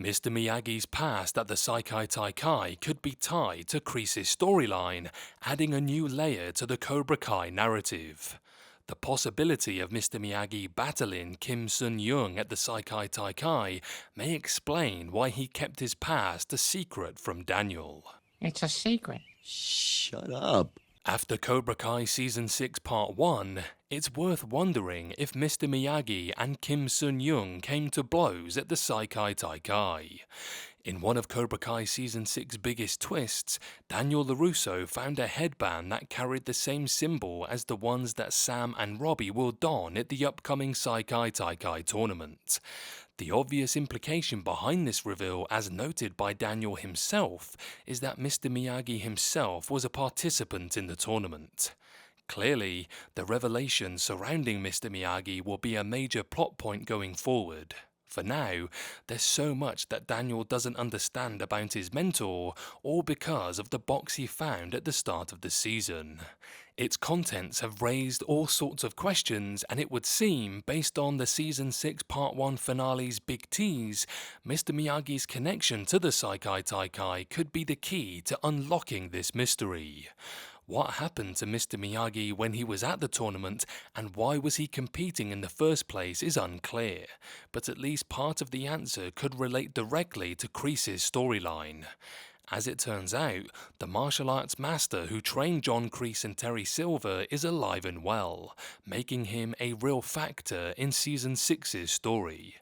Mr. Miyagi's past at the Seikai Takei could be tied to Kreese's storyline, adding a new layer to the Cobra Kai narrative. The possibility of Mr. Miyagi battling Kim Sun-young at the Seikai Takei may explain why he kept his past a secret from Daniel. It's a secret. Shut up. After Cobra Kai Season 6 Part 1, it's worth wondering if Mr. Miyagi and Kim Sun-young came to blows at the Seikai Takei. In one of Cobra Kai Season 6's biggest twists, Daniel LaRusso found a headband that carried the same symbol as the ones that Sam and Robbie will don at the upcoming Seikai Takei tournament. The obvious implication behind this reveal, as noted by Daniel himself, is that Mr. Miyagi himself was a participant in the tournament. Clearly, the revelation surrounding Mr. Miyagi will be a major plot point going forward. For now, there's so much that Daniel doesn't understand about his mentor, all because of the box he found at the start of the season. Its contents have raised all sorts of questions, and it would seem, based on the Season 6 Part 1 finale's big tease, Mr. Miyagi's connection to the Seikai Takei could be the key to unlocking this mystery. What happened to Mr. Miyagi when he was at the tournament, and why was he competing in the first place is unclear, but at least part of the answer could relate directly to Kreese's storyline. As it turns out, the martial arts master who trained John Kreese and Terry Silver is alive and well, making him a real factor in Season 6's story.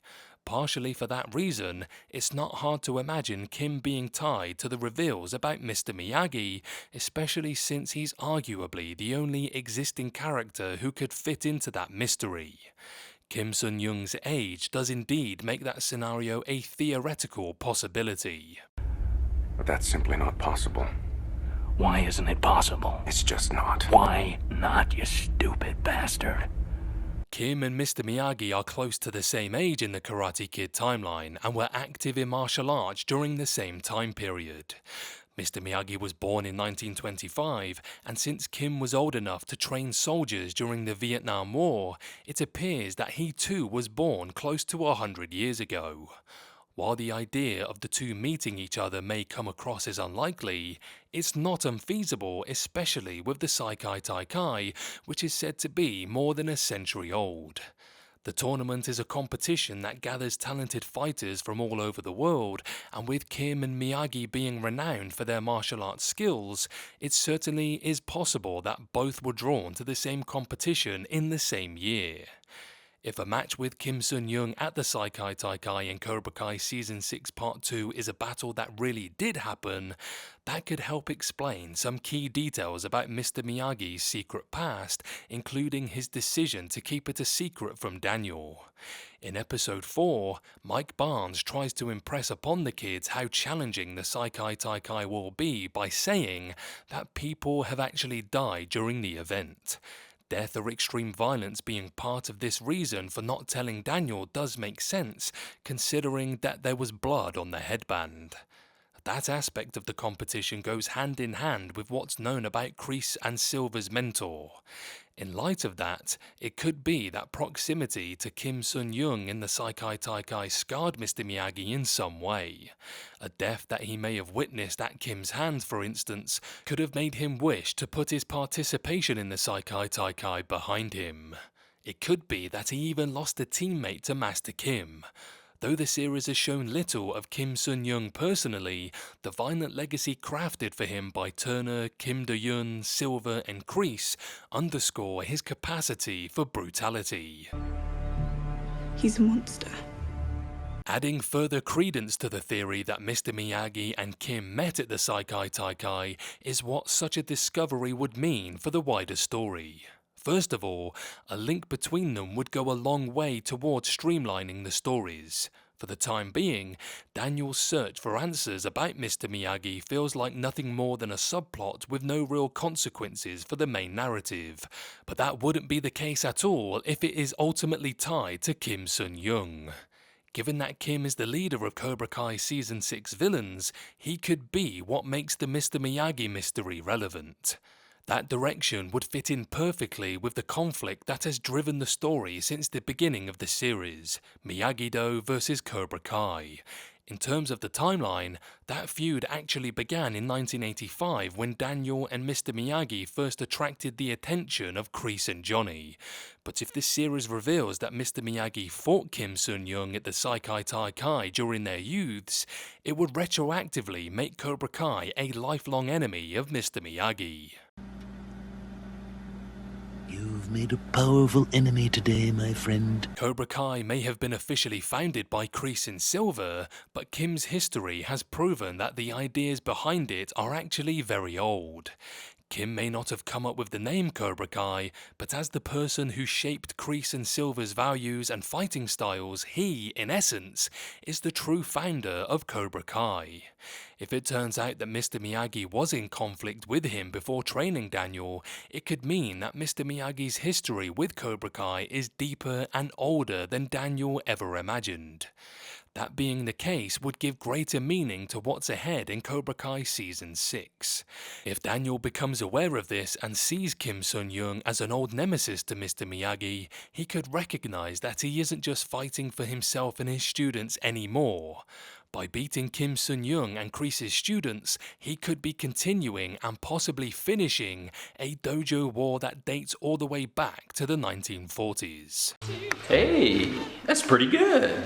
Partially for that reason, it's not hard to imagine Kim being tied to the reveals about Mr. Miyagi, especially since he's arguably the only existing character who could fit into that mystery. Kim Sun-young's age does indeed make that scenario a theoretical possibility. But that's simply not possible. Why isn't it possible? It's just not. Why not, you stupid bastard? Kim and Mr. Miyagi are close to the same age in the Karate Kid timeline and were active in martial arts during the same time period. Mr. Miyagi was born in 1925, and since Kim was old enough to train soldiers during the Vietnam War, it appears that he too was born close to 100 years ago. While the idea of the two meeting each other may come across as unlikely, it's not unfeasible, especially with the Seikai Takei, which is said to be more than a century old. The tournament is a competition that gathers talented fighters from all over the world, and with Kim and Miyagi being renowned for their martial arts skills, it certainly is possible that both were drawn to the same competition in the same year. If a match with Kim Sun-young at the Seikai Takei in Cobra Kai Season 6 Part 2 is a battle that really did happen, that could help explain some key details about Mr. Miyagi's secret past, including his decision to keep it a secret from Daniel. In Episode 4, Mike Barnes tries to impress upon the kids how challenging the Seikai Takei will be by saying that people have actually died during the event. Death or extreme violence being part of this reason for not telling Daniel does make sense, considering that there was blood on the headband. That aspect of the competition goes hand in hand with what's known about Kreese and Silver's mentor. In light of that, it could be that proximity to Kim Sun-young in the Seikai Takei scarred Mr. Miyagi in some way. A death that he may have witnessed at Kim's hands, for instance, could have made him wish to put his participation in the Seikai Takei behind him. It could be that he even lost a teammate to Master Kim. Though the series has shown little of Kim Sun-young personally, the violent legacy crafted for him by Turner, Kim Do-yeon, Silver and Kreese underscore his capacity for brutality. He's a monster. Adding further credence to the theory that Mr. Miyagi and Kim met at the Seikai Takei is what such a discovery would mean for the wider story. First of all, a link between them would go a long way towards streamlining the stories. For the time being, Daniel's search for answers about Mr. Miyagi feels like nothing more than a subplot with no real consequences for the main narrative. But that wouldn't be the case at all if it is ultimately tied to Kim Sun-young. Given that Kim is the leader of Cobra Kai Season 6 villains, he could be what makes the Mr. Miyagi mystery relevant. That direction would fit in perfectly with the conflict that has driven the story since the beginning of the series, Miyagi-Do versus Cobra Kai. In terms of the timeline, that feud actually began in 1985 when Daniel and Mr. Miyagi first attracted the attention of Kreese and Johnny. But if this series reveals that Mr. Miyagi fought Kim Sun-young at the Seikai Takei during their youths, it would retroactively make Cobra Kai a lifelong enemy of Mr. Miyagi. You've made a powerful enemy today, my friend. Cobra Kai may have been officially founded by Kreese and Silver, but Kim's history has proven that the ideas behind it are actually very old. Kim may not have come up with the name Cobra Kai, but as the person who shaped Kreese and Silver's values and fighting styles, he, in essence, is the true founder of Cobra Kai. If it turns out that Mr. Miyagi was in conflict with him before training Daniel, it could mean that Mr. Miyagi's history with Cobra Kai is deeper and older than Daniel ever imagined. That being the case would give greater meaning to what's ahead in Cobra Kai Season 6. If Daniel becomes aware of this and sees Kim Sun-young as an old nemesis to Mr. Miyagi, he could recognize that he isn't just fighting for himself and his students anymore. By beating Kim Sun-young and Kreese's students, he could be continuing and possibly finishing a dojo war that dates all the way back to the 1940s. Hey, that's pretty good.